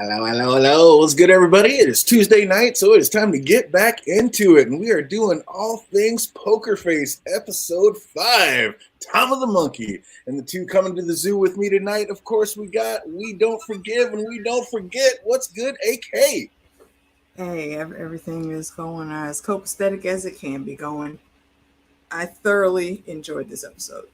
Hello, hello, hello. What's good, everybody? It is Tuesday night, so it is time to get back into it. And we are doing All Things Poker Face, episode 5, Tom of the Monkey. And the two coming to the zoo with me tonight, of course, we got We Don't Forgive and We Don't Forget. What's good, AK? Hey, everything is going as copacetic as it can be going. I thoroughly enjoyed this episode.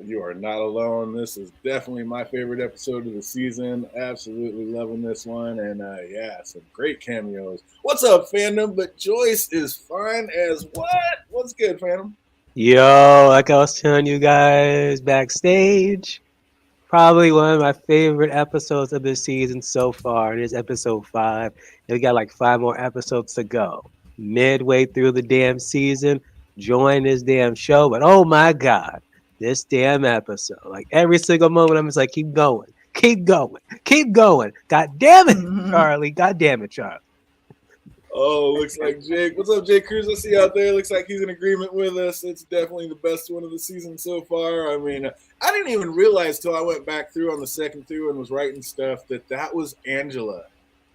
You are not alone. This is definitely my favorite episode of the season. Absolutely loving this one. And yeah, some great cameos. What's up, fandom? But Joyce is fine as what? What's good, fandom? Yo, like I was telling you guys backstage, probably one of my favorite episodes of this season so far. It is episode 5. And we got like 5 more episodes to go. Midway through the damn season, join this damn show. But oh my God, this damn episode. Like every single moment, I'm just like, keep going, keep going, keep going. God damn it, Charlie. God damn it, Charlie. Oh, looks like Jake. What's up, Jake Cruz? I see you out there. Looks like he's in agreement with us. It's definitely the best one of the season so far. I mean, I didn't even realize till I went back through on the second through and was writing stuff that was Angela.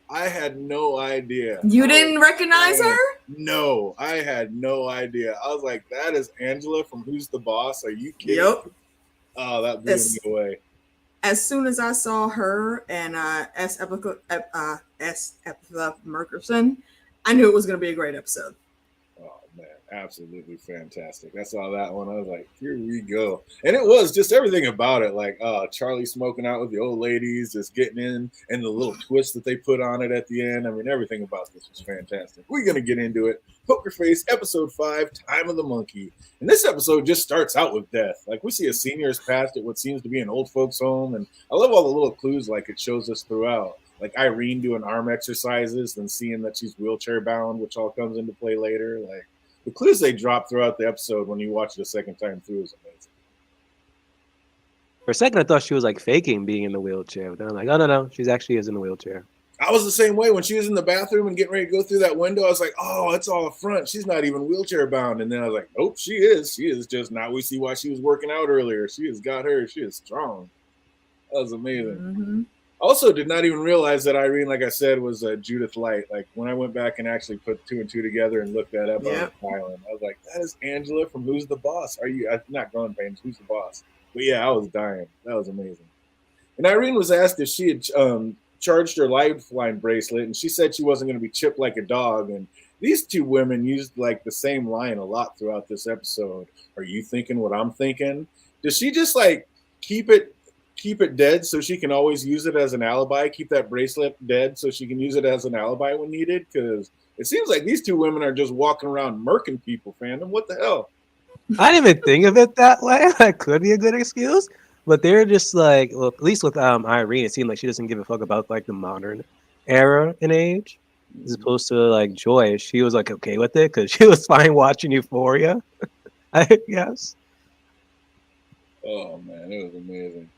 I had no idea. You didn't recognize her? No, I had no idea. I was like, that is Angela from Who's the Boss? Are you kidding? Yep. Oh, that blew me away. As soon as I saw her and S. Merkerson, I knew it was going to be a great episode. Oh, man, absolutely fantastic. I saw that one. I was like, here we go. And it was just everything about it. Like Charlie smoking out with the old ladies, just getting in, and the little twist that they put on it at the end. I mean, everything about this was fantastic. We're going to get into it. Poker Face, episode 5, Time of the Monkey. And this episode just starts out with death. Like, we see a senior's passed at what seems to be an old folks' home. And I love all the little clues like it shows us throughout. Like Irene doing arm exercises and seeing that she's wheelchair bound, which all comes into play later. Like the clues they drop throughout the episode when you watch it a second time through is amazing. For a second, I thought she was like faking being in the wheelchair. But then I'm like, oh, no, she actually is in the wheelchair. I was the same way when she was in the bathroom and getting ready to go through that window. I was like, oh, it's all a front. She's not even wheelchair bound. And then I was like, nope, she is. She is just now. We see why she was working out earlier. She has got her. She is strong. That was amazing. Mm-hmm. Also, did not even realize that Irene, like I said, was Judith Light. Like when I went back and actually put 2 and 2 together and looked that up on the island, I was like, "That is Angela from Who's the Boss?" Are you not Growing Pains? Who's the Boss? But yeah, I was dying. That was amazing. And Irene was asked if she had charged her lifeline bracelet, and she said she wasn't going to be chipped like a dog. And these two women used like the same line a lot throughout this episode. Are you thinking what I'm thinking? Does she just like keep it dead so she can always use it as an alibi, keep that bracelet dead so she can use it as an alibi when needed? Because it seems like these two women are just walking around murking people, fandom. What the hell? I didn't even think of it that way. That could be a good excuse. But they're just like, well, at least with Irene, it seemed like she doesn't give a fuck about like the modern era and age. As opposed to like Joy, she was like okay with it because she was fine watching Euphoria, I guess. Oh, man, it was amazing.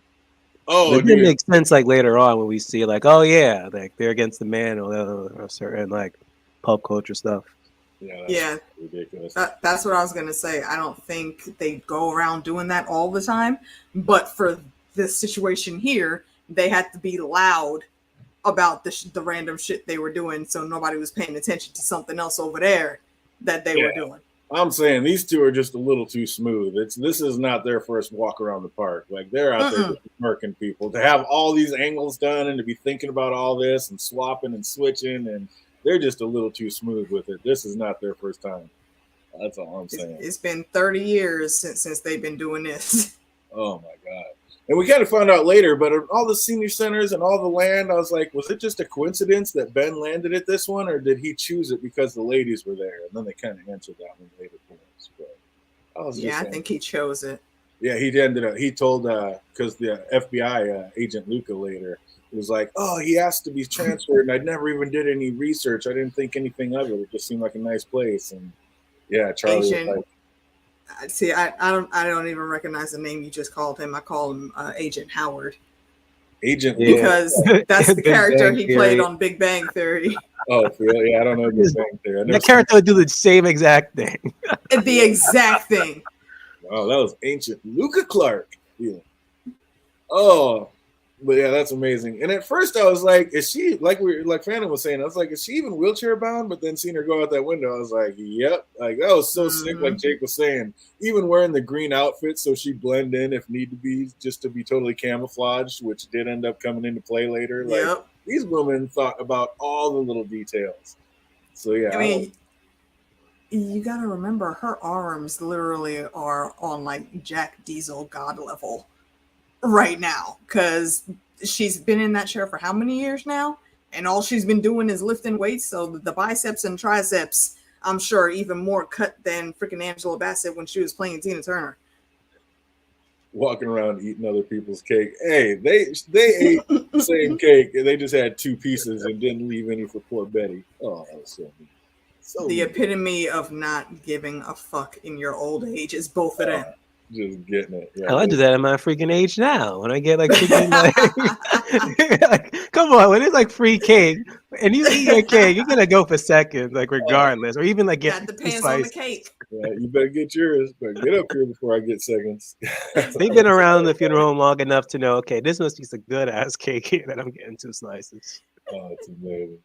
Oh, it didn't make sense like later on when we see like, oh yeah, like they're against the man or certain like pop culture stuff. Yeah, ridiculous. That's what I was gonna say. I don't think they go around doing that all the time, but for this situation here, they had to be loud about the random shit they were doing, so nobody was paying attention to something else over there that they were doing. I'm saying these two are just a little too smooth. This is not their first walk around the park. Like they're out there just murking people. To have all these angles done and to be thinking about all this and swapping and switching, and they're just a little too smooth with it. This is not their first time. That's all I'm saying. It's been 30 years since they've been doing this. Oh my God. And we kind of found out later, but all the senior centers and all the land, I was like, was it just a coincidence that Ben landed at this one, or did he choose it because the ladies were there? And then they kind of answered that one later for us. But I think he chose it. Yeah, he told, because the FBI agent Luca later was like, oh, he asked to be transferred, and I never even did any research. I didn't think anything of it. It just seemed like a nice place. And yeah, Charlie was like, see, I don't even recognize the name you just called him. I call him Agent Howard. Agent, because that's the character he played on Big Bang Theory. Oh, really? Yeah, I don't know Big Bang Theory. The character would do the same exact thing. The exact thing. Wow, that was ancient. Luca Clark. Yeah. Oh, But yeah, that's amazing. And at first I was like, is she like Phantom was saying, I was like, is she even wheelchair bound? But then seeing her go out that window, I was like, yep. Like that was so sick, like Jake was saying. Even wearing the green outfit so she blend in if need to be, just to be totally camouflaged, which did end up coming into play later. Like these women thought about all the little details. So yeah. I mean, you gotta remember her arms literally are on like Jack Diesel God level right now, because she's been in that chair for how many years now, and all she's been doing is lifting weights. So the biceps and triceps, I'm sure, even more cut than freaking Angela Bassett when she was playing Tina Turner. Walking around eating other people's cake. Hey, they ate the same cake and they just had 2 pieces and didn't leave any for poor Betty. Oh, that was so mean. So the epitome of not giving a fuck in your old age is both of them. Just getting it. Yeah, I do that at my freaking age now. When I get like freaking like, come on, when it's like free cake and you eat your cake, you're gonna go for seconds, like regardless, or even like get. That depends on the cake. Yeah, you better get yours, but get up here before I get seconds. They've been around the funeral home long enough to know, okay, this must be some good ass cake here that I'm getting 2 slices. Oh, it's amazing.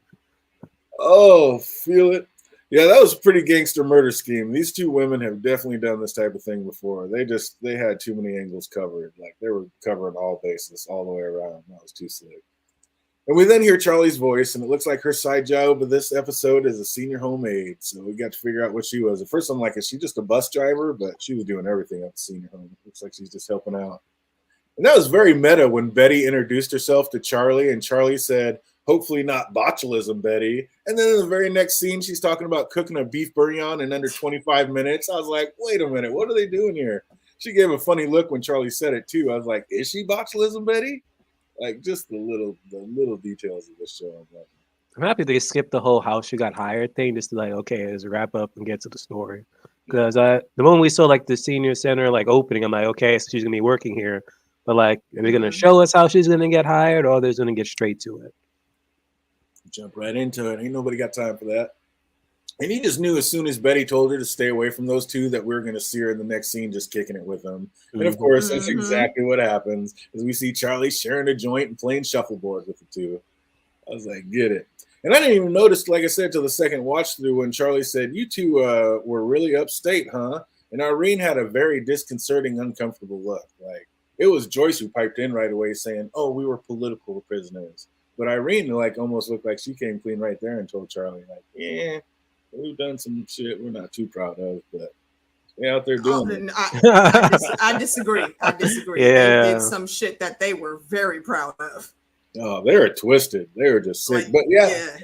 Oh, feel it. Yeah, that was a pretty gangster murder scheme. These 2 women have definitely done this type of thing before. They had too many angles covered. Like they were covering all bases all the way around. That was too slick. And we then hear Charlie's voice, and it looks like her side job of this episode is a senior home aide. So we got to figure out what she was. At first, I'm like, is she just a bus driver? But she was doing everything at the senior home. Looks like she's just helping out. And that was very meta when Betty introduced herself to Charlie, and Charlie said, hopefully not botulism, Betty. And then in the very next scene, she's talking about cooking a beef bouillon in under 25 minutes. I was like, wait a minute, what are they doing here? She gave a funny look when Charlie said it too. I was like, is she botulism, Betty? Like just the little details of this show. I'm happy they skipped the whole how she got hired thing, just to like, okay, let's wrap up and get to the story. Because the moment we saw like the senior center like opening, I'm like, okay, so she's gonna be working here. But like, are they gonna show us how she's gonna get hired, or they're gonna get straight to it? Jump right into it. Ain't nobody got time for that. And he just knew as soon as Betty told her to stay away from those 2 that we were going to see her in the next scene just kicking it with them. And of course, that's exactly what happens, as we see Charlie sharing a joint and playing shuffleboard with the 2. I was like, get it. And I didn't even notice, like I said, till the second watch through when Charlie said, you 2 were really upstate, huh? And Irene had a very disconcerting, uncomfortable look. Like it was Joyce who piped in right away saying, oh, we were political prisoners. But Irene like almost looked like she came clean right there and told Charlie, like, yeah, we've done some shit we're not too proud of, but they're out there doing it. I disagree. I disagree. Yeah. They did some shit that they were very proud of. Oh, they were twisted. They were just sick. Like, but yeah,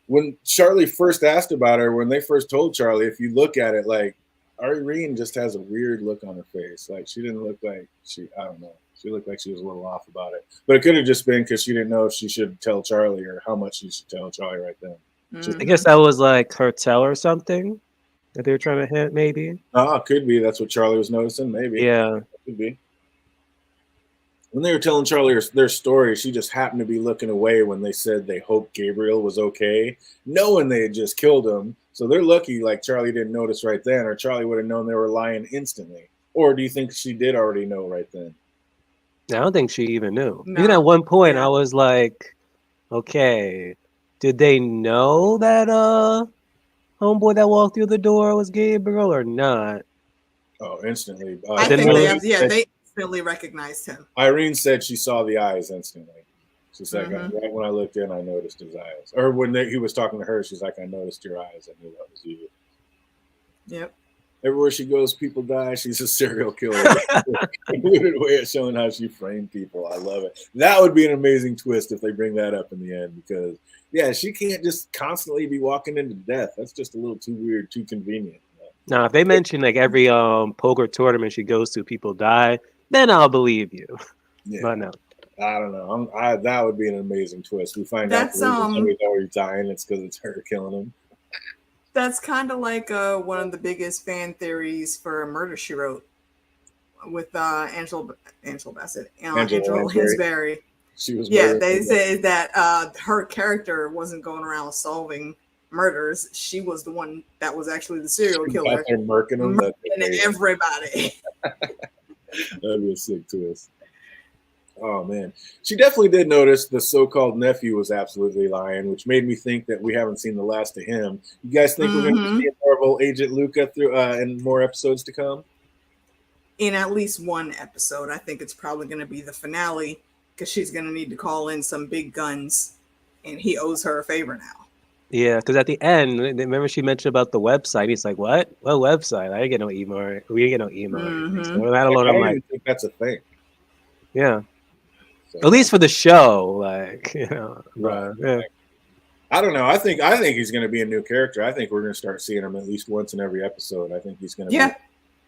when Charlie first asked about her, when they first told Charlie, if you look at it, like Irene just has a weird look on her face. Like she didn't look like I don't know. She looked like she was a little off about it. But it could have just been because she didn't know if she should tell Charlie or how much she should tell Charlie right then. I guess that was like her tell or something that they were trying to hit, maybe. Oh, it could be. That's what Charlie was noticing. Maybe. Yeah. It could be. When they were telling Charlie their story, she just happened to be looking away when they said they hoped Gabriel was okay, knowing they had just killed him. So they're lucky like Charlie didn't notice right then, or Charlie would have known they were lying instantly. Or do you think she did already know right then? I don't think she even knew. No. Even at one point, I was like, okay, did they know that homeboy that walked through the door was Gabriel or not? Oh, instantly. I think they instantly recognized him. Irene said she saw the eyes instantly. She said, right when I looked in, I noticed his eyes. Or when he was talking to her, she's like, I noticed your eyes. I knew that was you. Yep. Everywhere she goes, people die. She's a serial killer. A good way of showing how she framed people. I love it. That would be an amazing twist if they bring that up in the end, because yeah, she can't just constantly be walking into death. That's just a little too weird, too convenient. Now, if they mention like every poker tournament she goes to, people die, then I'll believe you. Yeah. But no. I don't know. That would be an amazing twist. We find out somebody's already dying. It's because it's her killing him. That's kind of like one of the biggest fan theories for Murder, She Wrote with Angela Bassett and Angela Lansbury. She was they say that her character wasn't going around solving murders. She was the one that was actually the serial killer. They're murking them. Everybody. That'd be a sick twist. Oh man, she definitely did notice the so-called nephew was absolutely lying, which made me think that we haven't seen the last of him. You guys think we're going to Mm-hmm. see more of old Agent Luca through in more episodes to come? In at least one episode, I think it's probably going to be the finale because she's going to need to call in some big guns, and he owes her a favor now. Yeah, because at the end, remember she mentioned about the website. He's like, "What? What website? I didn't get no email. We didn't get no email or anything." So Mm-hmm. that Like, alone, I I'm don't like, even think that's a thing. yeah. So, At least for the show, like, right. but yeah. I don't know. I think he's going to be a new character. I think we're going to start seeing him at least once in every episode. I think he's going to Yeah. be.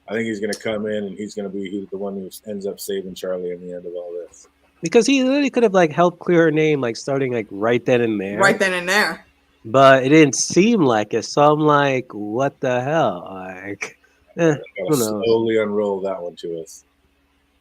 I think he's going to come in and he's going to be the one who ends up saving Charlie in the end of all this. Because he literally could have like helped clear her name, like starting like right then and there. Right then and there. But it didn't seem like it. So I'm like, what the hell? Like, Got who to knows? slowly unroll that one to us.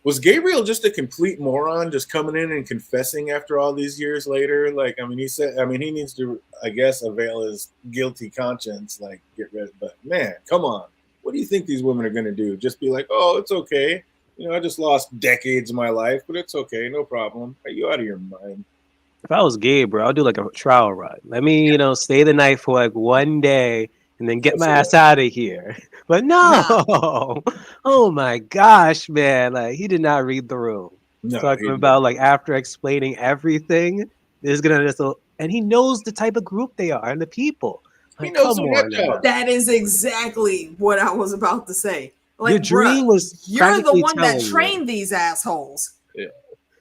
Was Gabriel just a complete moron, just coming in and confessing after all these years later? Like, I mean, he said, I mean, he needs to, I guess, avail his guilty conscience, like, get rid. But man, come on, what do you think these women are going to do? Just be like, oh, it's okay. You know, I just lost decades of my life, but it's okay, no problem. Are you out of your mind? If I was Gabriel, I'll do like a trial run. Let me, stay the night for like one day and then get my ass out of here. But no, oh my gosh, man! Like he did not read the room. No, Talking about like after explaining everything, there's gonna just and he knows the type of group they are and the people. Like, he knows come their on, nut now. job. That is exactly what I was about to say. Like, Your dream was you're the practically one that telling you. trained these assholes. Yeah.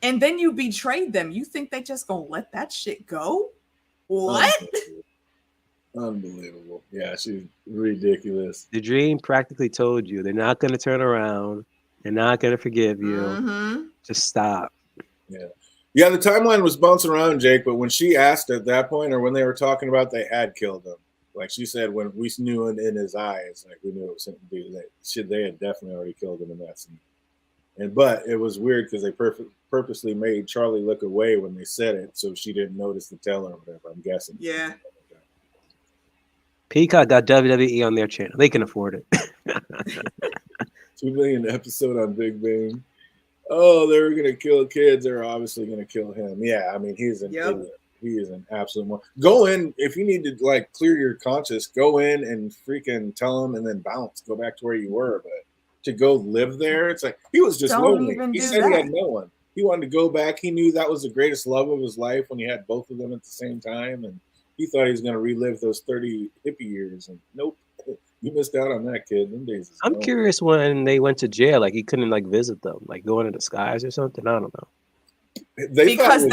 And then you betrayed them. You think they just gonna let that shit go? What? Unbelievable. Yeah, she's ridiculous. The dream practically told you they're not going to turn around. They're not going to forgive you. Mm-hmm. Just stop. Yeah. Yeah, the timeline was bouncing around, Jake, but when she asked at that point, or when they were talking about they had killed him, like she said, when we knew in his eyes, like we knew it was something to do that. They had definitely already killed him in that scene. But it was weird because they purposely made Charlie look away when they said it, so she didn't notice the teller or whatever. I'm guessing. Yeah. Peacock got WWE on their channel. They can afford it. 2 million episode on Big Bang. Oh, they were gonna kill kids. They're obviously gonna kill him. Yeah, I mean he's an idiot. He is an absolute moron. Go in if you need to like clear your conscience. Go in and freaking tell him, and then bounce. Go back to where you were. But to go live there, it's like he was just lonely. He said he had no one. He wanted to go back. He knew that was the greatest love of his life when he had both of them at the same time, and he thought he was going to relive those 30 hippie years. And nope, you missed out on that, kid. Them days. I'm curious when they went to jail, like he couldn't like visit them, like go into disguise or something. I don't know. Because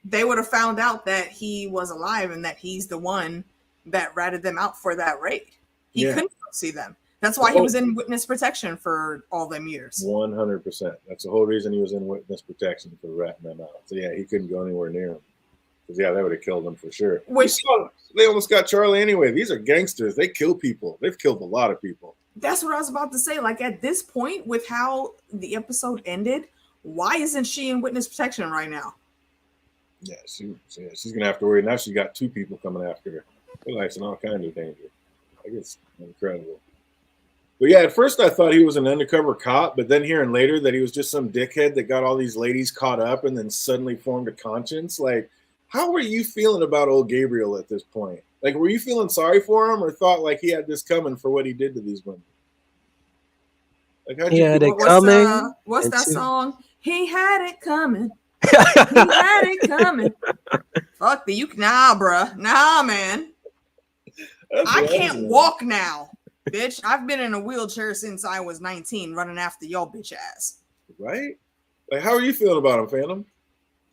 they would have found out that he was alive and that he's the one that ratted them out for that raid. He couldn't go see them. That's why he was in witness protection for all them years. 100%. That's the whole reason he was in witness protection, for ratting them out. So yeah, he couldn't go anywhere near him. Because yeah, they would have killed him for sure. They almost got Charlie anyway. These are gangsters. They kill people. They've killed a lot of people. That's what I was about to say. Like at this point, with how the episode ended, why isn't she in witness protection right now? Yeah, she's gonna have to worry. Now she's got 2 people coming after her. Her life's in all kinds of danger. Like it's incredible. But yeah, at first I thought he was an undercover cop, but then hearing later that he was just some dickhead that got all these ladies caught up and then suddenly formed a conscience. Like, how were you feeling about old Gabriel at this point? Like, were you feeling sorry for him or thought like he had this coming for what he did to these women? Like, how'd you feel? What's that song? He had it coming. He had it coming. Fuck nah, bruh. Nah, man. I can't walk now. Bitch, I've been in a wheelchair since I was 19, running after y'all bitch ass. Right? Like, how are you feeling about him, Phantom?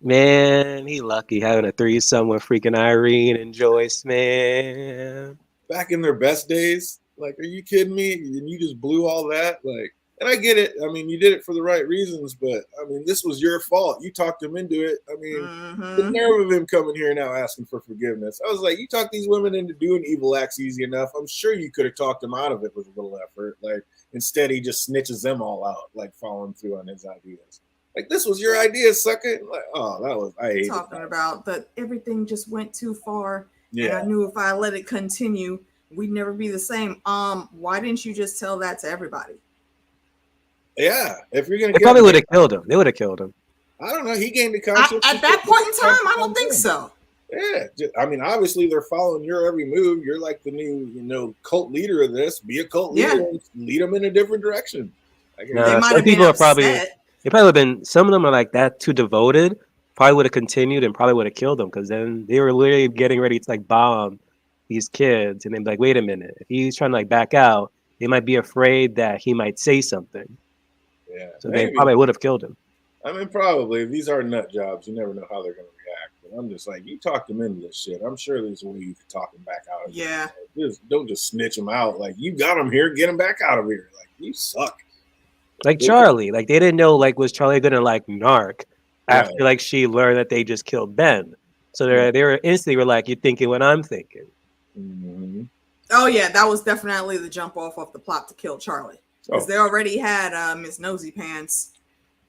Man, he lucky having a threesome with freaking Irene and Joyce, man. Back in their best days? Like, are you kidding me? And you just blew all that? Like, and I get it. I mean, you did it for the right reasons, but I mean, this was your fault. You talked him into it. I mean, the nerve of him coming here now asking for forgiveness. I was like, you talked these women into doing evil acts easy enough. I'm sure you could have talked them out of it with a little effort. Like, instead, he just snitches them all out, like following through on his ideas. Like, this was your idea, sucker. Like, oh, I hate talking about that everything just went too far. Yeah. And I knew if I let it continue, we'd never be the same. Why didn't you just tell that to everybody? Yeah, if you're gonna, they probably would have killed him. They would have killed him. I don't know. He gained the conscience. At that point in time, I don't think so. Yeah, I mean, obviously they're following your every move. You're like the new, cult leader of this. Be a cult leader and lead them in a different direction. They might have been upset. They probably have been. Some of them are like that, too devoted. Probably would have continued and probably would have killed them because then they were literally getting ready to like bomb these kids, and they'd be like, "Wait a minute! If he's trying to like back out, they might be afraid that he might say something." Yeah, so maybe. They probably would have killed him. I mean, probably. These are nut jobs. You never know how they're going to react. But I'm just like, you talked them into this shit. I'm sure there's a way you can talk them back out of it. Don't just snitch them out. Like, you got them here, get them back out of here. Like, you suck. Like Charlie. Like, they didn't know, like, was Charlie going to, like, narc after, like, she learned that they just killed Ben. So they were instantly like, you're thinking what I'm thinking. Mm-hmm. Oh, yeah. That was definitely the jump off of the plot to kill Charlie. Because they already had Miss Nosy Pants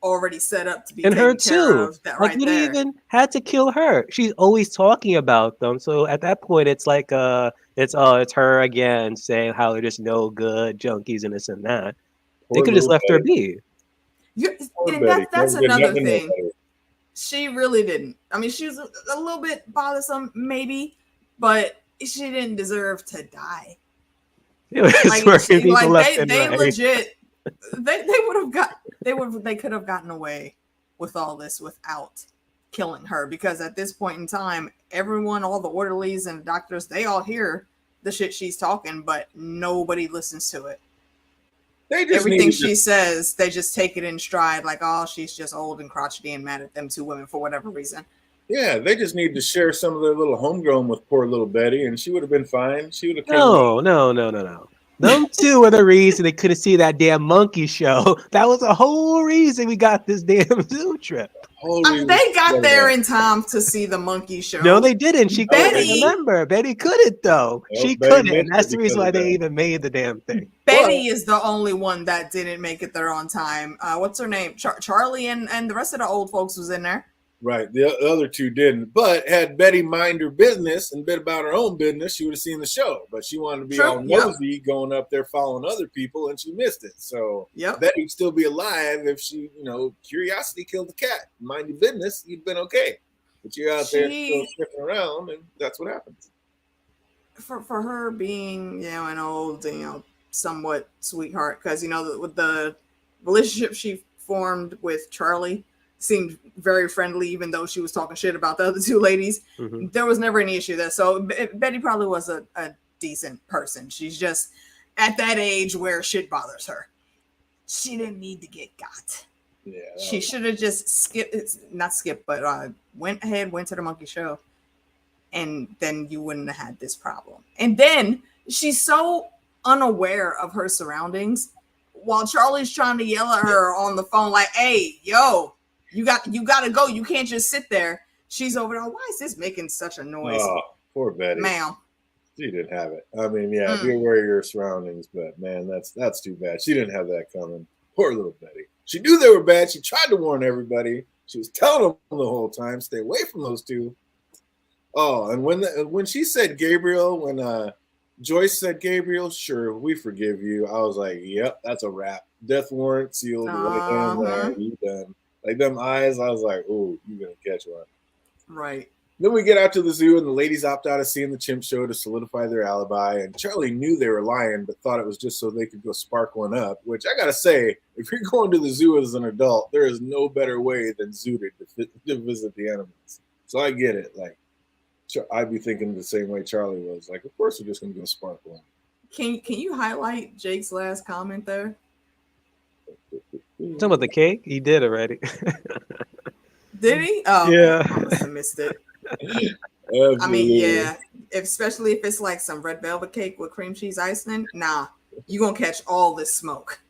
already set up to be and her too. That like you didn't even had to kill her. She's always talking about them. So at that point, it's like it's her again saying how they're just no good junkies and this and that. They could just left her be. That's another thing. She really didn't. I mean, she was a little bit bothersome, maybe, but she didn't deserve to die. They legit. They would have got. They could have gotten away with all this without killing her, because at this point in time, everyone, all the orderlies and doctors, they all hear the shit she's talking, but nobody listens to it. Everything she says, they just take it in stride, like, oh, she's just old and crotchety and mad at them two women for whatever reason. Yeah, they just need to share some of their little homegrown with poor little Betty, and she would have been fine. She would have. No. Them two were the reason they couldn't see that damn monkey show. That was the whole reason we got this damn zoo trip. They got there in time to see the monkey show. No, they didn't. She couldn't remember. Betty couldn't, though. She couldn't. That's the reason why they even made the damn thing. Betty is the only one that didn't make it there on time. What's her name? Charlie and the rest of the old folks was in there. Right. The other two didn't. But had Betty mind her business and been about her own business, she would have seen the show. But she wanted to be all nosy, going up there following other people, and she missed it. So Betty'd still be alive if she, curiosity killed the cat. Mind your business, you'd been okay. But you're out there still sniffing around, and that's what happens. For her being, an old, somewhat sweetheart, because, with the relationship she formed with Charlie, seemed very friendly, even though she was talking shit about the other two ladies. Mm-hmm. There was never any issue there. So Betty probably was a decent person. She's just at that age where shit bothers her. She didn't need to get got. Yeah, she should have just went to the monkey show, and then you wouldn't have had this problem. And then she's so unaware of her surroundings while Charlie's trying to yell at her on the phone, like, hey, yo, you got to go. You can't just sit there. She's over there. Why is this making such a noise? Oh, poor Betty. Ma'am. She didn't have it. I mean, be aware of your surroundings, but man, that's too bad. She didn't have that coming. Poor little Betty. She knew they were bad. She tried to warn everybody. She was telling them the whole time, stay away from those two. Oh, and when she said Gabriel, when Joyce said Gabriel, sure, we forgive you. I was like, yep, that's a wrap. Death warrant sealed. Right you done. Like them eyes, I was like, oh, you're going to catch one. Right. Then we get out to the zoo, and the ladies opt out of seeing the chimp show to solidify their alibi. And Charlie knew they were lying, but thought it was just so they could go spark one up, which I got to say, if you're going to the zoo as an adult, there is no better way than zooted to visit the animals. So I get it. Like, I'd be thinking the same way Charlie was. Like, of course we're just going to go spark one. Can you highlight Jake's last comment there? Talking about the cake? He did already. Did he? Oh, yeah. I must have missed it. Absolutely. I mean, yeah. Especially if it's like some red velvet cake with cream cheese icing. Nah, you gonna catch all this smoke.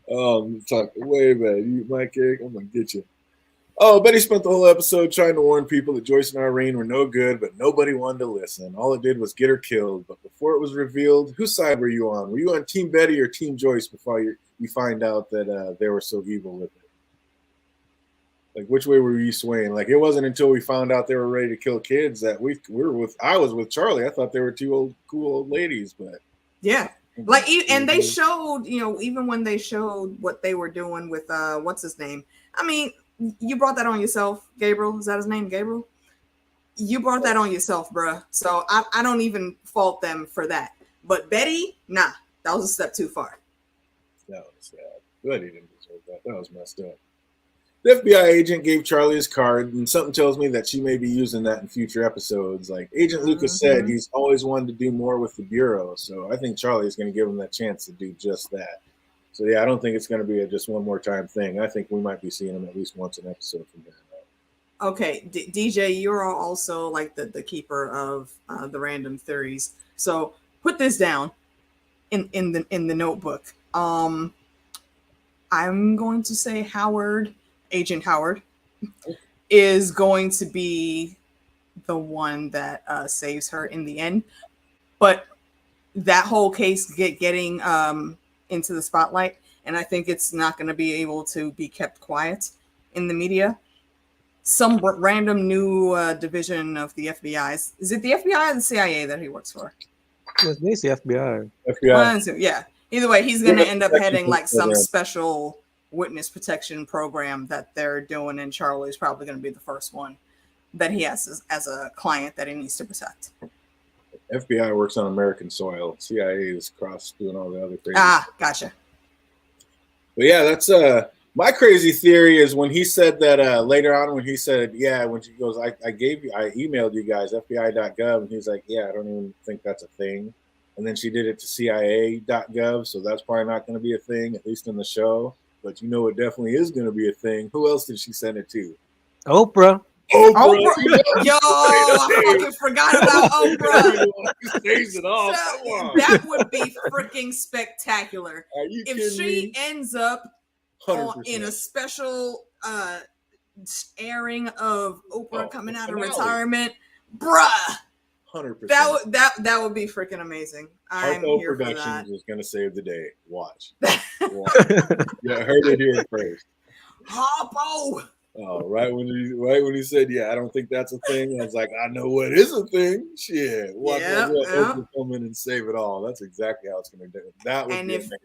You talking way bad. You eat my cake, I'm gonna get you. Oh, Betty spent the whole episode trying to warn people that Joyce and Irene were no good, but nobody wanted to listen. All it did was get her killed. But before it was revealed, whose side were you on? Were you on Team Betty or Team Joyce before you find out that they were so evil with it? Like, which way were you swaying? Like, it wasn't until we found out they were ready to kill kids that I was with Charlie. I thought they were two cool old ladies, but yeah. Like, and they showed, even when they showed what they were doing with what's his name. I mean, You brought that on yourself, Gabriel. Is that his name, Gabriel? You brought that on yourself, bruh. So I don't even fault them for that. But Betty, nah, that was a step too far. That was sad. Betty didn't deserve that. That was messed up. The FBI agent gave Charlie his card, and something tells me that she may be using that in future episodes. Like Agent Lucas said, he's always wanted to do more with the Bureau, so I think Charlie is going to give him that chance to do just that. So yeah, I don't think it's going to be a just one more time thing. I think we might be seeing him at least once an episode from here on out. Okay, DJ, you're also like the keeper of the random theories. So put this down in the notebook. I'm going to say Agent Howard, is going to be the one that saves her in the end. But that whole case getting into the spotlight, and I think it's not going to be able to be kept quiet in the media. Some random new division of the FBI. Is it the FBI or the CIA that he works for? It's basically FBI. FBI. Yeah. Either way, he's going to end up heading like some special witness protection program that they're doing, and Charlie's probably going to be the first one that he has as a client that he needs to protect. FBI works on American soil. CIA is cross doing all the other crazy. Gotcha. But yeah, that's my crazy theory is when he said that later on when he said, yeah, when she goes, I emailed you guys FBI.gov, and he's like, yeah, I don't even think that's a thing. And then she did it to CIA.gov, so that's probably not going to be a thing, at least in the show. But you know, it definitely is going to be a thing. Who else did she send it to? Oprah. Oprah. Yo, I fucking forgot about Oprah. That would be freaking spectacular. If she ends up in a special airing of Oprah coming out of retirement, bruh. 100%. That would be freaking amazing. I'm here for that. Productions is going to save the day. Watch. Yeah, heard it here first. Harpo. Oh, right when he said, yeah, I don't think that's a thing. I was like, I know what is a thing. Shit. Watch Oprah come in and save it all. That's exactly how it's going to do. That would be amazing.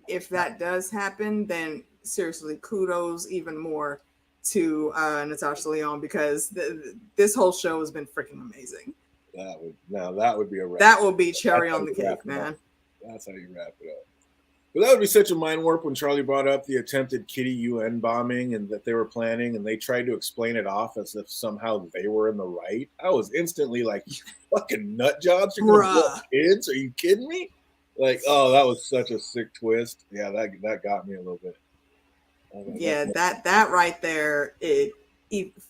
If that does happen, then seriously, kudos even more to Natasha Lyonne, because this whole show has been freaking amazing. That would be a wrap. That would be cherry on the cake, man. That's how you wrap it up. But that would be such a mind warp when Charlie brought up the attempted Kitty UN bombing and that they were planning, and they tried to explain it off as if somehow they were in the right. I was instantly like, you fucking nut jobs, you're gonna blow kids? Are you kidding me? Like, oh, that was such a sick twist. Yeah, that got me a little bit. Yeah, that right there, it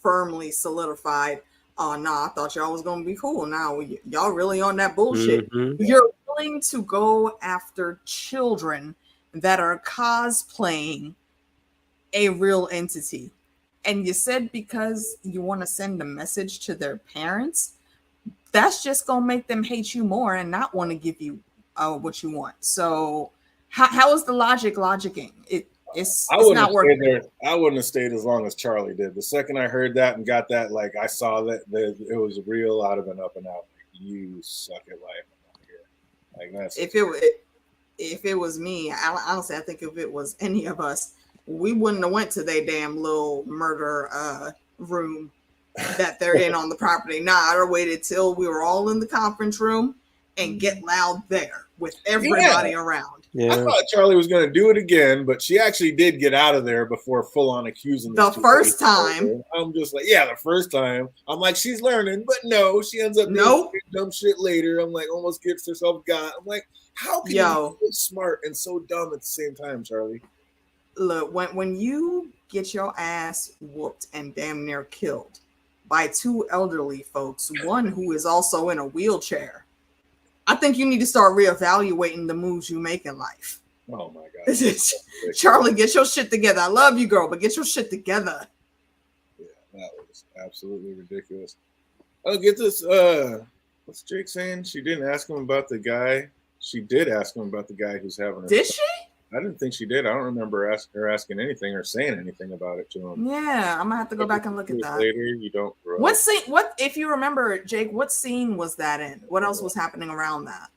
firmly solidified. Oh, I thought y'all was gonna be cool. Now y'all really on that bullshit. Mm-hmm. You're willing to go after children that are cosplaying a real entity, and you said because you want to send a message to their parents, that's just gonna make them hate you more and not want to give you what you want. So how is the logicking? It's not working. I wouldn't have stayed as long as Charlie did. The second I heard that and got that, like I saw that it was real out of an up and out. Like, you suck at life. I'm not here. Like that's if it was me, honestly, I think if it was any of us, we wouldn't have went to their damn little murder room that they're in on the property. Nah, I'd have waited till we were all in the conference room and get loud there with everybody around. Yeah. I thought Charlie was going to do it again, but she actually did get out of there before full-on accusing the first time. I'm just like, yeah, the first time. I'm like, she's learning, but no, she ends up doing dumb shit later. I'm like, almost gets herself got. I'm like, how can you be so smart and so dumb at the same time, Charlie? Look, when you get your ass whooped and damn near killed by two elderly folks, one who is also in a wheelchair, I think you need to start reevaluating the moves you make in life. Oh my God. Charlie, get your shit together. I love you, girl, but get your shit together. Yeah, that was absolutely ridiculous. Oh, get this. What's Jake saying? She didn't ask him about the guy. She did ask him about the guy who's having her. Did she? I didn't think she did. I don't remember her asking anything or saying anything about it to him. Yeah, I'm gonna have to go back and look at that. Later, you don't. Grow. What scene? What if you remember, Jake? What scene was that in? What else was happening around that?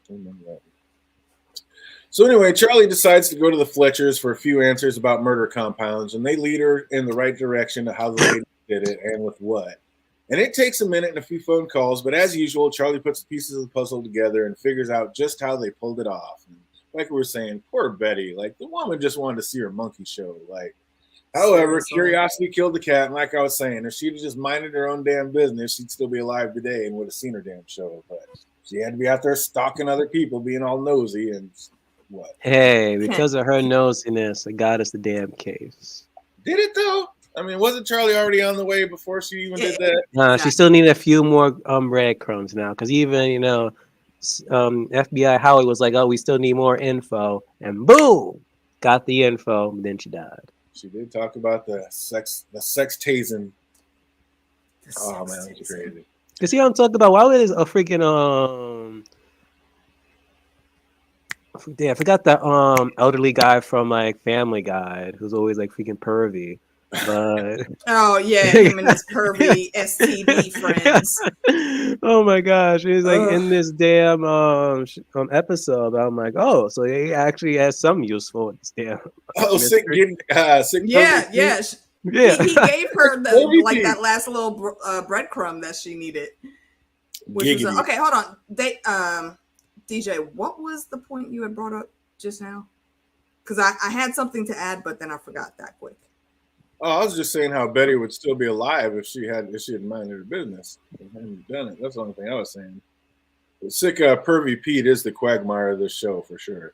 I remember that. So anyway, Charlie decides to go to the Fletchers for a few answers about murder compounds, and they lead her in the right direction of how the lady did it and with what. And it takes a minute and a few phone calls, but as usual, Charlie puts the pieces of the puzzle together and figures out just how they pulled it off. And like we were saying, poor Betty, like the woman just wanted to see her monkey show. Like, however, curiosity killed the cat, and like I was saying, if she'd just minded her own damn business, she'd still be alive today and would have seen her damn show. But she had to be out there stalking other people, being all nosy and what? Hey, because of her nosiness, it got us the damn case. Did it though? I mean, wasn't Charlie already on the way before she even did that? Exactly. She still needed a few more breadcrumbs now, because even FBI Howie was like, "Oh, we still need more info," and boom, got the info. And then she died. She did talk about the sex tasing. Oh man, that's crazy. Cause I'm talking about why was a freaking I forgot that elderly guy from like Family Guy who's always like freaking pervy. But oh yeah, him and his pervy STD friends. Oh my gosh, he's like in this damn episode. I'm like, oh, so he actually has some useful damn. Sick. Yeah. He gave her that last little breadcrumb that she needed. Which was okay. Hold on, DJ, what was the point you had brought up just now? Because I had something to add, but then I forgot that quick. Oh, I was just saying how Betty would still be alive if she had minded her business and hadn't done it. That's the only thing I was saying. But sick pervy Pete is the quagmire of this show for sure.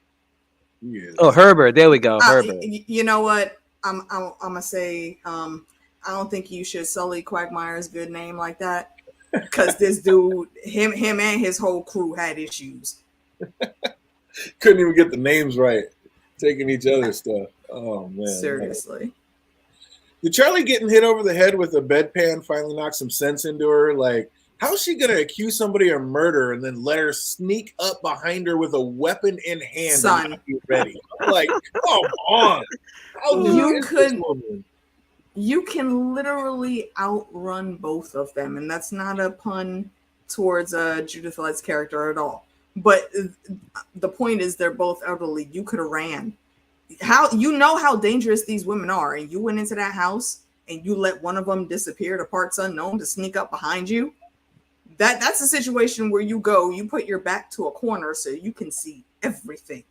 He is. Oh, Herbert. There we go. Herbert. You know what? I'm gonna say I don't think you should sully Quagmire's good name like that, because this dude, him and his whole crew had issues. Couldn't even get the names right, taking each other's stuff. Oh man, seriously. Did Charlie getting hit over the head with a bedpan finally knock some sense into her? Like, how's she gonna accuse somebody of murder and then let her sneak up behind her with a weapon in hand and not be ready? I'm like, come on. You can literally outrun both of them, and that's not a pun towards Judith Light's character at all. But the point is, they're both elderly. You could have ran. How dangerous these women are, and you went into that house and you let one of them disappear to parts unknown to sneak up behind you. That's a situation where you put your back to a corner so you can see everything.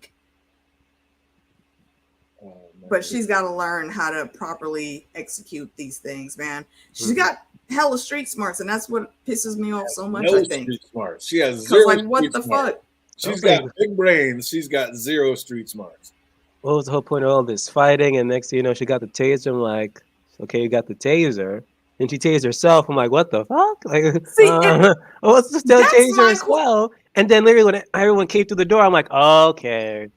Oh, but she's got to learn how to properly execute these things, man. She's got hella street smarts, and that's what pisses me off so much. I think street smarts. She has zero. Like, what the fuck? She's got big brains. She's got zero street smarts. What was the whole point of all this fighting? And next thing you know, she got the taser. I'm like, okay, you got the taser. And she tased herself. I'm like, what the fuck? Like, what's the taser as well? And then literally when everyone came through the door, I'm like, okay,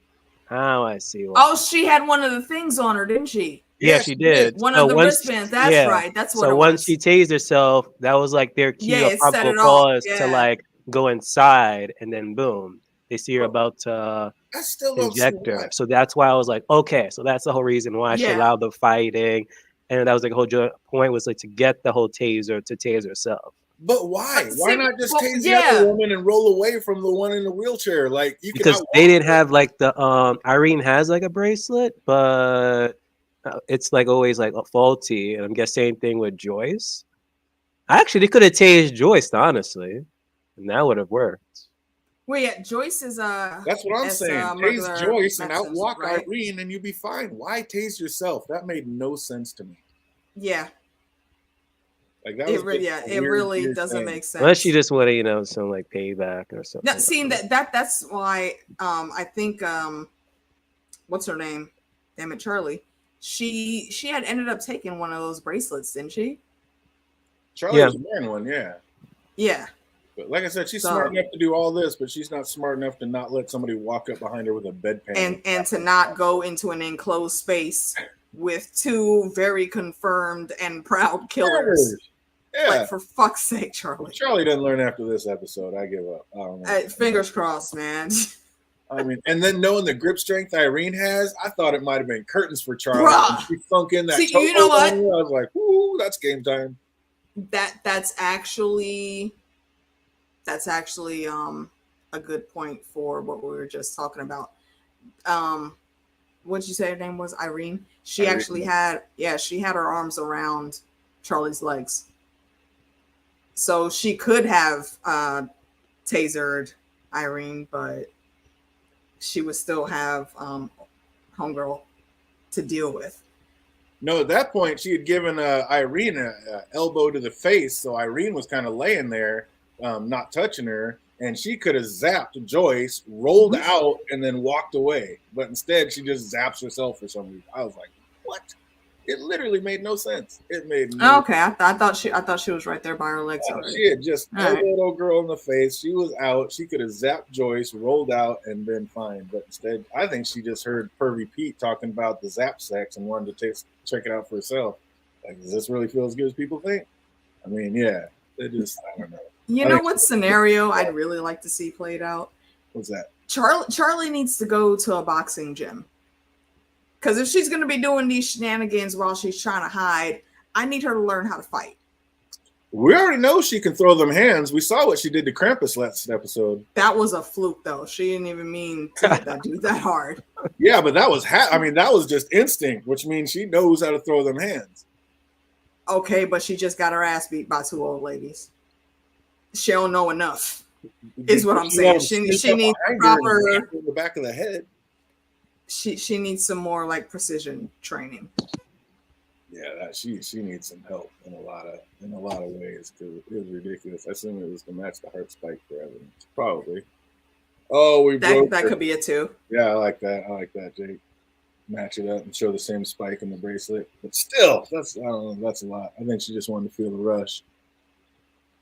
now I see why. Oh, she had one of the things on her, didn't she? Yeah, she did. One of the wristbands. That's right. That's what it was. So once she tased herself, that was like their key of probable cause to like go inside, and then boom, they see her about to inject her. So that's why I was like, okay, so that's the whole reason why she allowed the fighting. And that was like the whole point was like to get the whole taser to tase herself. But why? Why not just tase the other woman and roll away from the one in the wheelchair? Like because they didn't have like the Irene has like a bracelet, but it's like always like faulty. And I'm guessing same thing with Joyce. Actually, they could have tased Joyce, honestly, and that would have worked. Well, yeah, Joyce is that's what I'm saying. Tase Joyce and outwalk Irene, and you'd be fine. Why tase yourself? That made no sense to me. Yeah. Like that it really doesn't make sense. Unless she just wanted, some like payback or something. Now, seeing that's why I think what's her name? Damn it, Charlie. She had ended up taking one of those bracelets, didn't she? Charlie was wearing one, yeah. Yeah. But like I said, she's smart enough to do all this, but she's not smart enough to not let somebody walk up behind her with a bedpan. And to not go into an enclosed space with two very confirmed and proud killers. Yeah. Like, for fuck's sake, Charlie. Charlie doesn't learn after this episode. I give up. I don't know. Fingers crossed, man. I mean, and then knowing the grip strength Irene has, I thought it might have been curtains for Charlie. She thunk in that. See, you know what? I was like, "Ooh, that's game time." That's actually a good point for what we were just talking about. What did you say her name was? Irene. She Irene. actually had, she had her arms around Charlie's legs. So she could have tasered Irene, but she would still have Homegirl to deal with. No, at that point, she had given Irene an elbow to the face, so Irene was kind of laying there, not touching her, and she could have zapped Joyce, rolled out, and then walked away. But instead, she just zaps herself for some reason. I was like, "What?" It literally made no sense. It made no okay. I thought she was right there by her legs already. She had just elbowed old girl in the face. She was out. She could have zapped Joyce, rolled out, and been fine. But instead, I think she just heard Pervy Pete talking about the zap sex and wanted to check it out for herself. Like, does this really feel as good as people think? I mean, yeah. It just, I don't know. You know what scenario I'd really like to see played out? What's that? Charlie needs to go to a boxing gym. Because if she's going to be doing these shenanigans while she's trying to hide, I need her to learn how to fight. We already know she can throw them hands. We saw what she did to Krampus last episode. That was a fluke, though. She didn't even mean to hit that dude that hard. Yeah, but that was that was just instinct, which means she knows how to throw them hands. Okay, but she just got her ass beat by two old ladies. She don't know enough, is what I'm saying. She needs proper in the back of the head. She needs some more like precision training. Yeah, she needs some help in a lot of ways because it was ridiculous. I assume it was to match the heart spike for evidence. Probably. Oh, that could be it too. Yeah, I like that, Jake. Match it up and show the same spike in the bracelet. But still, that's a lot. I think she just wanted to feel the rush.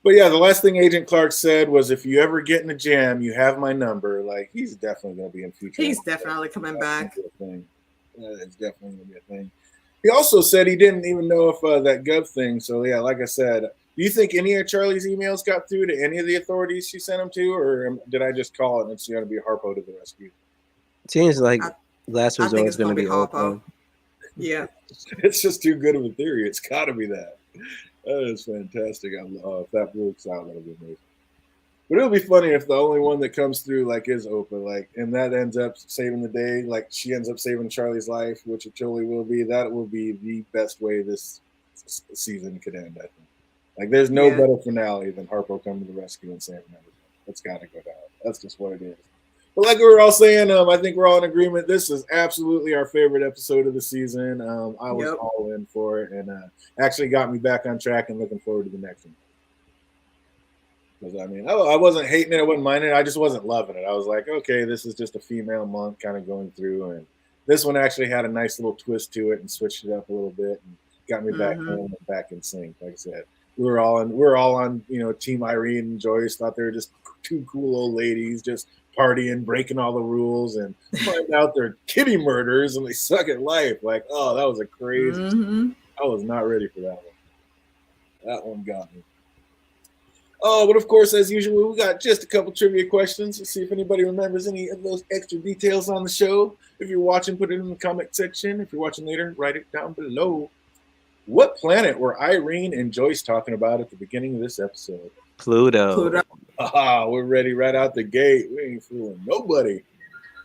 But yeah, the last thing Agent Clark said was, if you ever get in a jam, you have my number. Like, he's definitely going to be in future. He's definitely coming back. It's definitely going to be a thing. He also said he didn't even know if that Gov thing. So yeah, like I said, do you think any of Charlie's emails got through to any of the authorities she sent them to, or did I just call it and it's going to be Harpo to the rescue? It seems like last resort is going to be Harpo. Yeah, it's just too good of a theory. It's got to be that. That is fantastic. If that works out, that'll be amazing. But it'll be funny if the only one that comes through like is Opa, like, and that ends up saving the day. Like, she ends up saving Charlie's life, which it totally will be. That will be the best way this season could end, I think. Like, there's no better finale than Harpo coming to the rescue and saving everything. That's got to go down. That's just what it is. But like we were all saying, I think we're all in agreement. This is absolutely our favorite episode of the season. I was all in for it, and actually got me back on track and looking forward to the next one. Because I mean, I wasn't hating it, I wasn't minding it, I just wasn't loving it. I was like, okay, this is just a female monk kind of going through, and this one actually had a nice little twist to it and switched it up a little bit and got me back home and back in sync. Like I said, we're all on Team Irene and Joyce. Thought they were just two cool old ladies just partying, breaking all the rules, and find out they're kitty murderers and they suck at life. Like, oh, that was a crazy. I was not ready for that one. That one got me. Oh, but of course, as usual, we got just a couple trivia questions. Let's see if anybody remembers any of those extra details on the show. If you're watching, put it in the comment section. If you're watching later, write it down below. What planet were Irene and Joyce talking about at the beginning of this episode? Pluto. We're ready right out the gate. We ain't fooling nobody.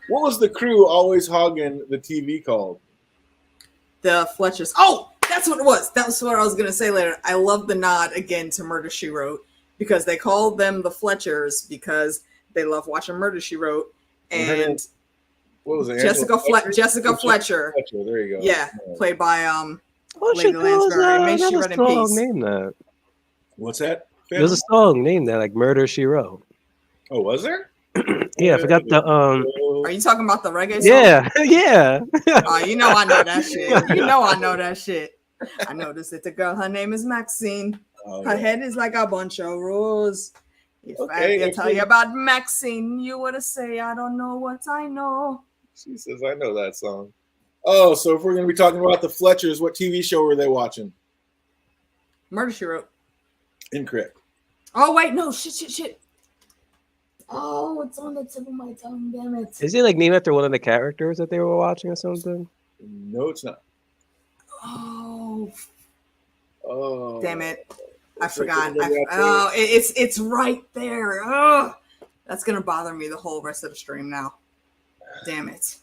What was the crew always hogging the TV called? The Fletchers. Oh, that's what it was. That's what I was going to say later. I love the nod again to Murder, She Wrote, because they called them the Fletchers because they love watching Murder, She Wrote. And what was it? Jessica Fletcher. There you go. Yeah, played by Lady Lansbury. May she rest in peace. Name that. What's that? There's a song named that, like Murder, She Wrote. Oh, was there? Yeah, I forgot the Are you talking about the reggae song? Yeah. You know I know that shit. I know that shit. I noticed that the girl, her name is Maxine. Her head is like a bunch of rules. If I can tell you about Maxine, you would say, I don't know what I know. She says, I know that song. Oh, so if we're going to be talking about the Fletchers, what TV show were they watching? Murder, She Wrote. Incorrect. Oh, wait, no, shit. Oh, it's on the tip of my tongue, damn it. Is it like named after one of the characters that they were watching or something? No, it's not. Oh. Damn it. I forgot. It's right there. Oh, that's going to bother me the whole rest of the stream now. Damn it.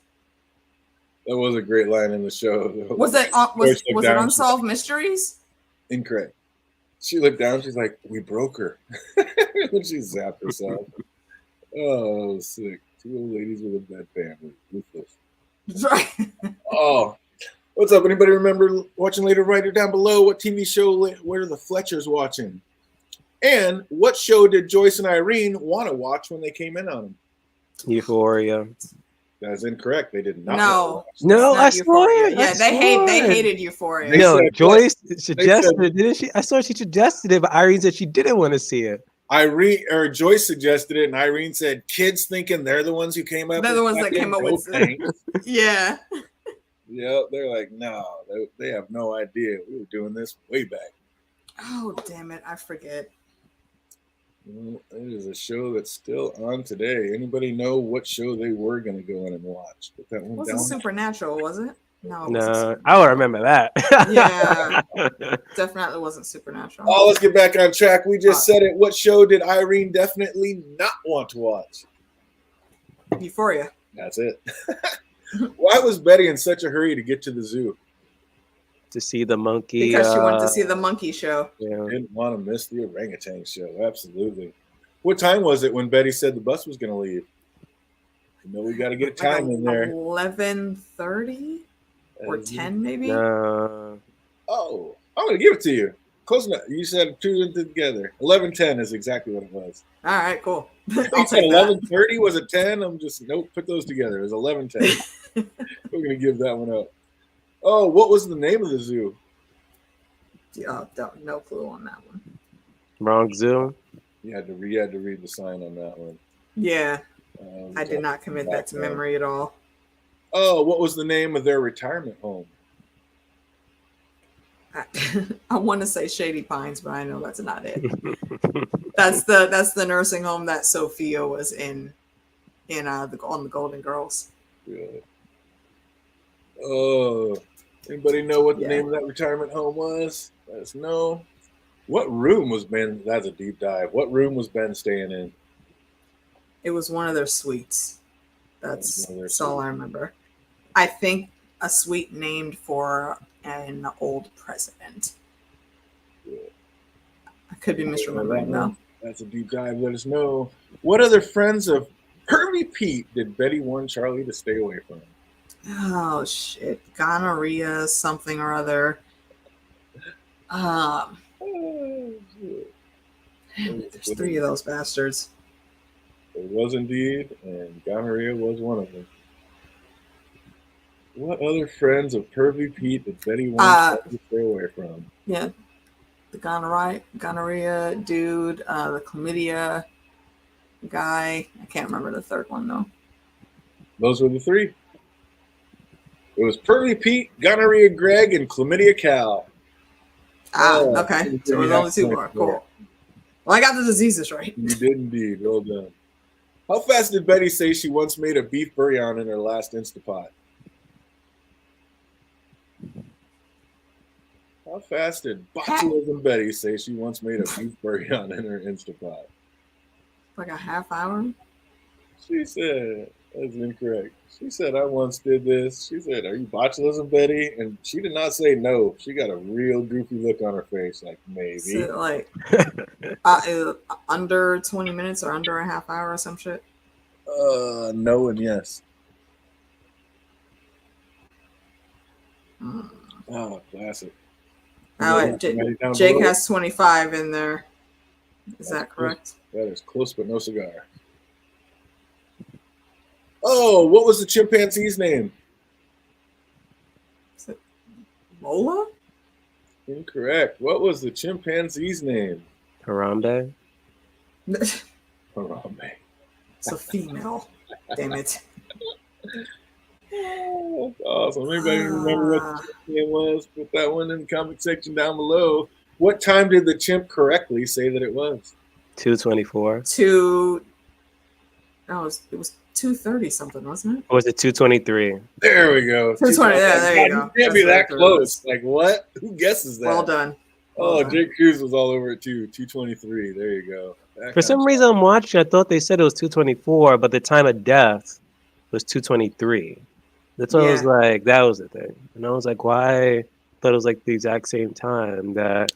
That was a great line in the show. Was it was it Unsolved Mysteries? Incorrect. She looked down. She's like, "We broke her." When she zapped herself. Oh, sick. Two old ladies with a bedpan. Ruthless. Right. Oh, what's up? Anybody remember watching later? Write it down below. What TV show were the Fletchers watching? And what show did Joyce and Irene want to watch when they came in on them? Euphoria. That's incorrect. They did not. No, I saw it. Yeah, they hated Euphoria. No, Joyce suggested it, didn't she? I saw she suggested it, but Irene said she didn't want to see it. Joyce suggested it, and Irene said, "Kids thinking they're the ones who came up. They're the ones that came up with it." Yeah. Yeah, they're like, no, they have no idea. We were doing this way back. Oh, damn it. I forget. Well, it is a show that's still on today. Anybody know what show they were going to go in and watch? Put that one wasn't down. Supernatural, was it? No, I don't remember that. Yeah, definitely wasn't Supernatural. Oh, let's get back on track. We just said it. What show did Irene definitely not want to watch? Euphoria. That's it. Why was Betty in such a hurry to get to the zoo? To see the monkey. Because she wanted to see the monkey show. Yeah. Didn't want to miss the orangutan show. Absolutely. What time was it when Betty said the bus was going to leave? You know, we got to get time in there. 11:30 or 10 maybe. Oh, I'm going to give it to you. Close enough. You said two together. 11:10 is exactly what it was. All right, cool. I said 11:30. Was it 10? I'm just nope. Put those together. It was 11:10. We're going to give that one up. Oh, what was the name of the zoo? No clue on that one. Wrong zoo. You had to read the sign on that one. Yeah, I did not commit that to memory at all. Oh, what was the name of their retirement home? I want to say Shady Pines, but I know that's not it. That's the nursing home that Sophia was on the Golden Girls. Good. Oh, anybody know what the name of that retirement home was? Let us know. What room was Ben? That's a deep dive. What room was Ben staying in? It was one of their suites. That's all I remember. I think a suite named for an old president. Yeah. I could be misremembering though. That's a deep dive. Let us know. What other friends of Pervy Pete did Betty warn Charlie to stay away from? Oh shit. Gonorrhea, something or other. There's three of those bastards. There was indeed, and gonorrhea was one of them. What other friends of Pervy Pete did Betty want to stay away from? Yeah, the gonorrhea dude, the chlamydia guy. I can't remember the third one though. Those were the three. It was Pervy Pete, gonorrhea Greg, and chlamydia Cal. Okay. So it was only two more. Cool. Well, I got the diseases right. You did indeed. Well done. How fast did Betty say she once made a beef bouillon in her last Instapot? How fast did Botulism Betty say she once made a beef bouillon in her Instapot? Like a half hour? She said, that's incorrect. She said, I once did this. She said, are you botulism Betty? And she did not say no. She got a real goofy look on her face, like maybe. So, like under 20 minutes or under a half hour or some shit? No and yes. Oh, classic. Oh, Jake has 25 in there. Is that correct? That is close, but no cigar. Oh, what was the chimpanzee's name? Is it Lola? Incorrect. What was the chimpanzee's name? Harambe. Harambe. It's a female. Damn it. Oh, that's awesome. Anybody remember what the name was? Put that one in the comment section down below. What time did the chimp correctly say that it was? 2:24. It was 2:30 something, wasn't it? Or was it 2:23? There we go. 2:20. Yeah, there you go. You can't be that close. Like what? Who guesses that? Well done. Oh, Jake Cruz was all over it too. 2:23. There you go. For some reason, I'm watching. I thought they said it was 2:24, but the time of death was 2:23. That's why I was like, that was the thing. And I was like, why? I thought it was like the exact same time that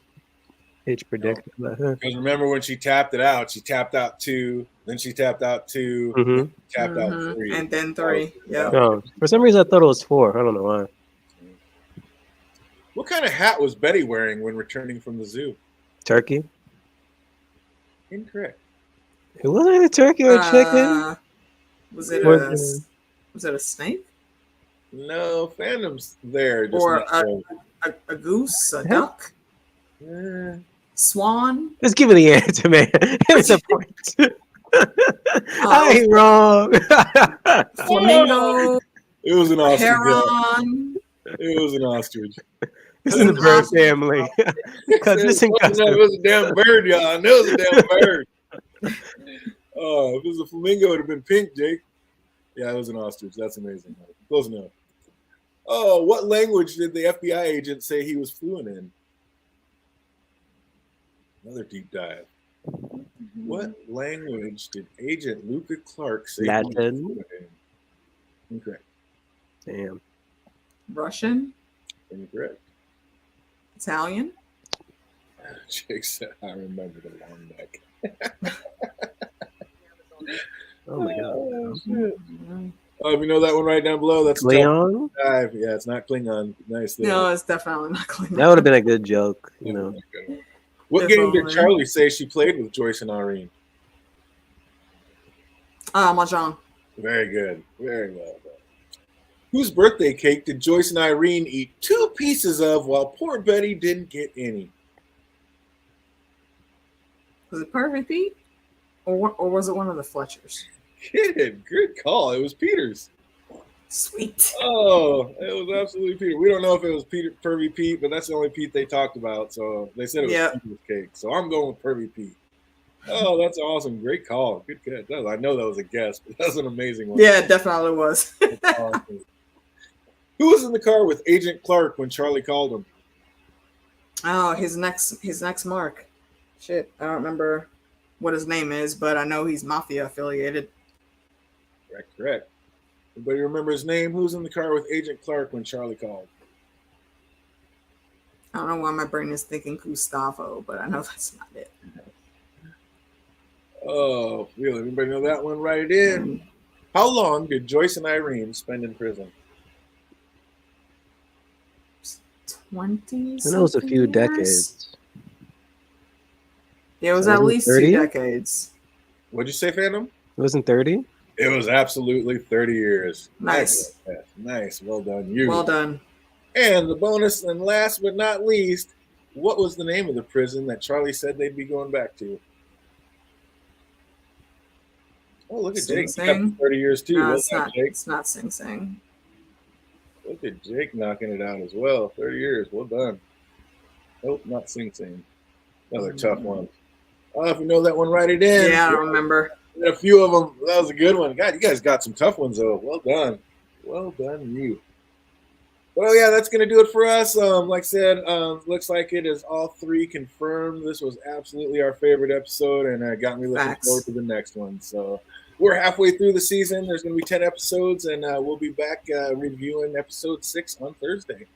Hitch predicted. Because remember when she tapped it out, she tapped out 2, then she tapped out 2, then she tapped out 3. And then 3. Yeah. No, for some reason I thought it was 4. I don't know why. What kind of hat was Betty wearing when returning from the zoo? Turkey? Incorrect. It wasn't a turkey or a chicken. Was it a snake? No, Phantom's there. Just or a goose, a duck, swan. Just give me the answer, man. It's a point. I ain't wrong. Flamingo. It was an ostrich. Heron. It was an ostrich. This is the bird family. It was a damn bird, y'all. I know it was a damn bird. Oh, if it was a flamingo, it would have been pink, Jake. Yeah, it was an ostrich. That's amazing. Close enough. Oh, what language did the FBI agent say he was fluent in? Another deep dive. What language did Agent Luca Clark say Latin? he was fluent in? Incorrect. Damn. Russian? Incorrect. Italian? Jake said, I remember the long neck. Oh my god. Oh, shit. If you know that one right down below, that's Klingon? Yeah, it's not Klingon. Nice. No, it's definitely not Klingon. That would have been a good joke, you know. What game did Charlie say she played with Joyce and Irene? Mahjong. Very good. Very well done. Whose birthday cake did Joyce and Irene eat 2 pieces of while poor Betty didn't get any? Was it Perfect Pete? Or was it one of the Fletchers? Good call. It was Peter's. Sweet. Oh, it was absolutely Peter. We don't know if it was Pervy Pete, but that's the only Pete they talked about. So they said it was Peter's cake. So I'm going with Pervy Pete. Oh, that's awesome. Great call. Good catch. I know that was a guess, but that's an amazing one. Yeah, it definitely was. Awesome. Who was in the car with Agent Clark when Charlie called him? Oh, his next mark. Shit, I don't remember what his name is, but I know he's mafia affiliated. Correct. Anybody remember his name? Who's in the car with Agent Clark when Charlie called? I don't know why my brain is thinking Gustavo, but I know that's not it. Oh, really? Anybody know that one? Write it in. How long did Joyce and Irene spend in prison? 20. I know it was a few decades. Yeah, it was at least 2 decades. What'd you say, Phantom? It wasn't 30? It was absolutely 30 years. Nice. Nice. Well done. You. Well done. And the bonus, and last but not least, what was the name of the prison that Charlie said they'd be going back to? Oh, look at Jake. 30 years too. No, it's not Sing Sing. Look at Jake knocking it out as well. 30 years. Well done. Nope, not Sing Sing. Another tough one. Oh, if you know that one, write it in. Yeah, I don't remember. A few of them. That was a good one. God, you guys got some tough ones, though. Well done. Well done, you. Well, yeah, that's going to do it for us. Like I said, looks like it is all 3 confirmed. This was absolutely our favorite episode, and got me looking forward to the next one. So we're halfway through the season. There's going to be 10 episodes, and we'll be back reviewing episode 6 on Thursday.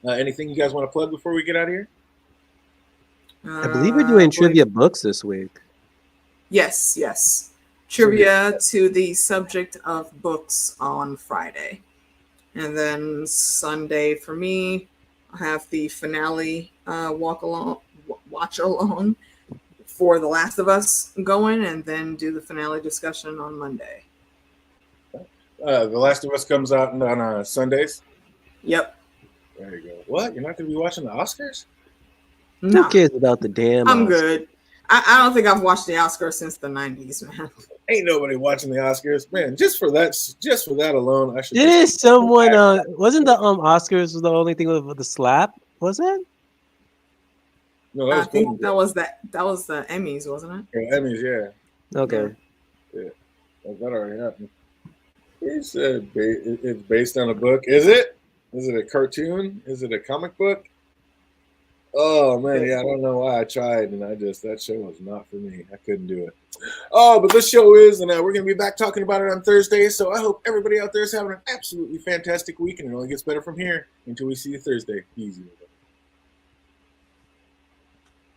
Anything you guys want to plug before we get out of here? I believe we're doing trivia books this week. Yes. Trivia to the subject of books on Friday. And then Sunday for me, I have the finale watch along for The Last of Us going, and then do the finale discussion on Monday. The Last of Us comes out on Sundays? Yep. There you go. What? You're not going to be watching the Oscars? No. Who cares about the damn I'm Oscars? good. I don't think I've watched the Oscars since the 90s, man. Ain't nobody watching the Oscars, man. Just for that alone, I should. Did someone? Wasn't the Oscars the only thing with the slap? Was it? No, that was I think that was the Emmys, wasn't it? Yeah, Emmys, yeah. Okay. Yeah, that already happened. He said it's based on a book. Is it? Is it a cartoon? Is it a comic book? Oh man, yeah, I don't know why I tried, and that show was not for me. I couldn't do it. Oh, but this show is, and we're gonna be back talking about it on Thursday. So I hope everybody out there is having an absolutely fantastic week, and it only gets better from here until we see you Thursday. Easy.